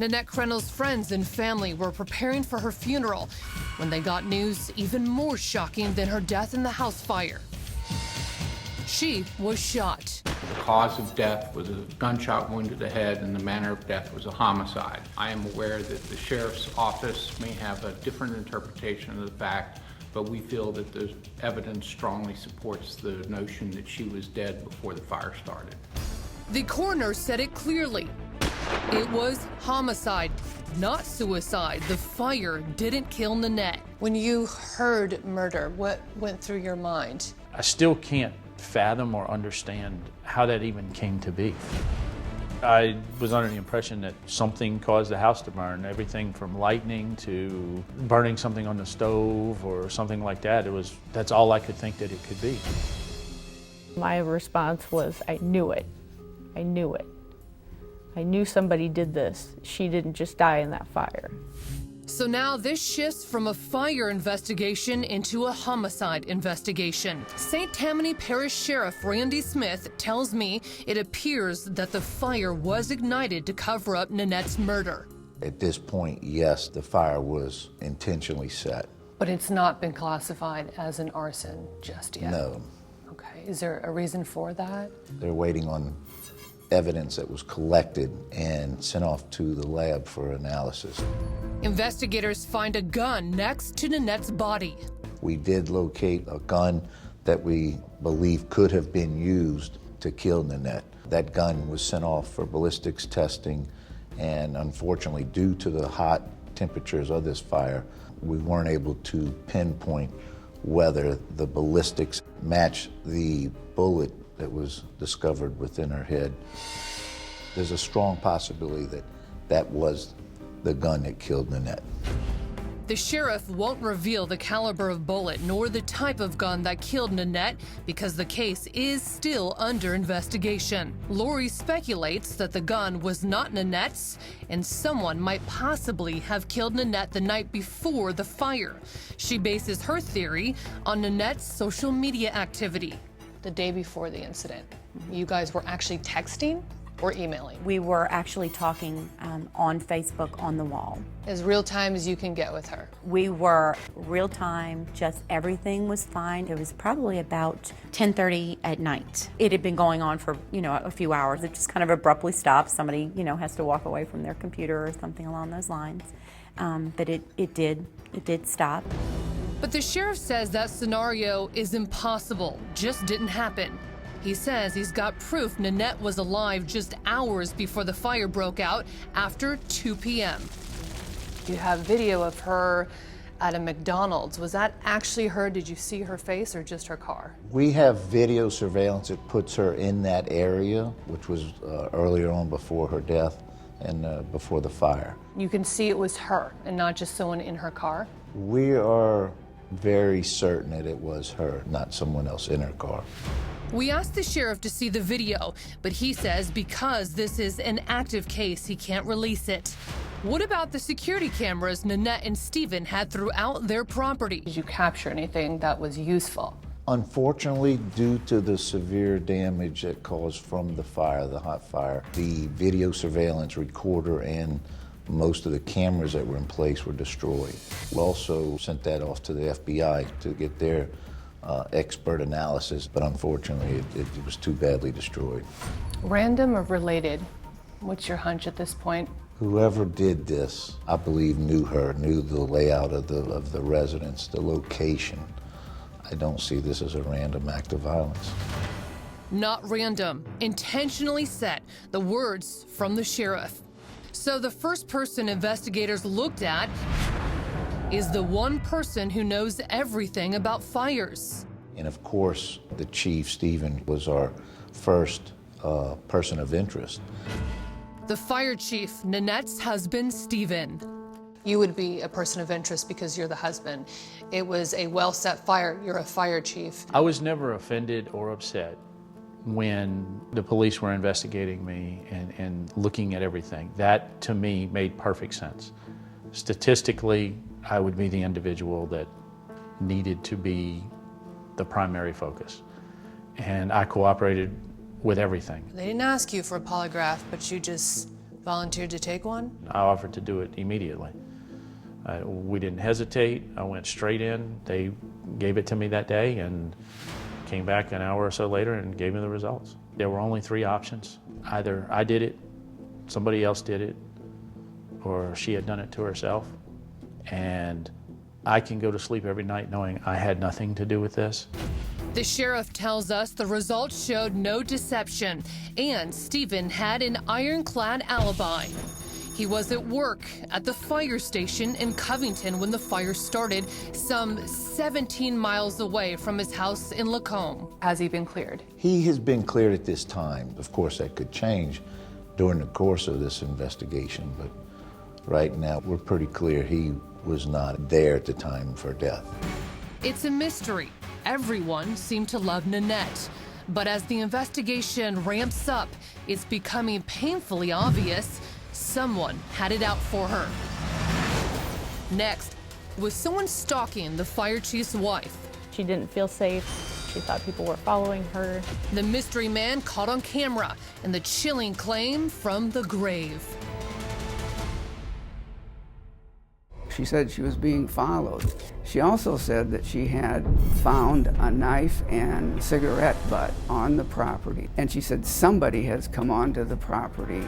Nanette Krentel's friends and family were preparing for her funeral when they got news even more shocking than her death in the house fire. She was shot. The cause of death was a gunshot wound to the head, and the manner of death was a homicide. I am aware that the sheriff's office may have a different interpretation of the fact, but we feel that the evidence strongly supports the notion that she was dead before the fire started. The coroner said it clearly. It was homicide, not suicide. The fire didn't kill Nanette. When you heard murder, what went through your mind? I still can't fathom or understand how that even came to be. I was under the impression that something caused the house to burn, everything from lightning to burning something on the stove or something like that. That's all I could think that it could be. My response was, I knew it. I knew it. I knew somebody did this. She didn't just die in that fire. So now this shifts from a fire investigation into a homicide investigation. St. Tammany Parish Sheriff Randy Smith tells me it appears that the fire was ignited to cover up Nanette's murder. At this point, yes, the fire was intentionally set. But it's not been classified as an arson just yet? No. Okay, is there a reason for that? They're waiting on evidence that was collected and sent off to the lab for analysis. Investigators find a gun next to Nanette's body. We did locate a gun that we believe could have been used to kill Nanette. That gun was sent off for ballistics testing, and unfortunately, due to the hot temperatures of this fire, we weren't able to pinpoint whether the ballistics matched the bullet that was discovered within her head. There's a strong possibility that that was the gun that killed Nanette. The sheriff won't reveal the caliber of bullet nor the type of gun that killed Nanette because the case is still under investigation. Lori speculates that the gun was not Nanette's and someone might possibly have killed Nanette the night before the fire. She bases her theory on Nanette's social media activity. The day before the incident, you guys were actually texting or emailing? We were actually talking on Facebook on the wall. As real time as you can get with her? We were real time, just everything was fine. It was probably about 10:30 at night. It had been going on for, a few hours. It just kind of abruptly stopped. Somebody, has to walk away from their computer or something along those lines. But it did stop. But the sheriff says that scenario is impossible, just didn't happen. He says he's got proof Nanette was alive just hours before the fire broke out after 2 p.m. You have video of her at a McDonald's. Was that actually her? Did you see her face or just her car? We have video surveillance that puts her in that area, which was earlier on before her death and before the fire. You can see it was her and not just someone in her car? We are very certain that it was her, not someone else in her car. We asked the sheriff to see the video, but he says because this is an active case, he can't release it. What about the security cameras Nanette and Stephen had throughout their property? Did you capture anything that was useful? Unfortunately, due to the severe damage that caused from the fire, the hot fire, the video surveillance recorder and most of the cameras that were in place were destroyed. We also sent that off to the FBI to get their expert analysis, but unfortunately it was too badly destroyed. Random or related? What's your hunch at this point? Whoever did this, I believe, knew her, knew the layout of the residence, the location. I don't see this as a random act of violence. Not random, intentionally set, the words from the sheriff. So the first person investigators looked at is the one person who knows everything about fires. And of course, the chief, Stephen, was our first person of interest. The fire chief, Nanette's husband, Stephen. You would be a person of interest because you're the husband. It was a well-set fire. You're a fire chief. I was never offended or upset when the police were investigating me and looking at everything. That, to me, made perfect sense. Statistically, I would be the individual that needed to be the primary focus. And I cooperated with everything. They didn't ask you for a polygraph, but you just Volunteered to take one? I offered to do it immediately. We didn't hesitate. I went straight in. They gave it to me that day and came back an hour or so later and gave me the results. There were only 3 options. Either I did it, somebody else did it, or she had done it to herself. And I can go to sleep every night knowing I had nothing to do with this. The sheriff tells us the results showed no deception, and Stephen had an ironclad alibi. He was at work at the fire station in Covington when the fire started, some 17 miles away from his house in Lacombe. Has he been cleared? He has been cleared at this time. Of course, that could change during the course of this investigation, but right now we're pretty clear he was not there at the time of her death. It's a mystery. Everyone seemed to love Nanette. But as the investigation ramps up, it's becoming painfully obvious someone had it out for her. Next, was someone stalking the fire chief's wife? She didn't feel safe. She thought people were following her. The mystery man caught on camera and the chilling claim from the grave. She said she was being followed. She also said that she had found a knife and cigarette butt on the property. And she said somebody has come onto the property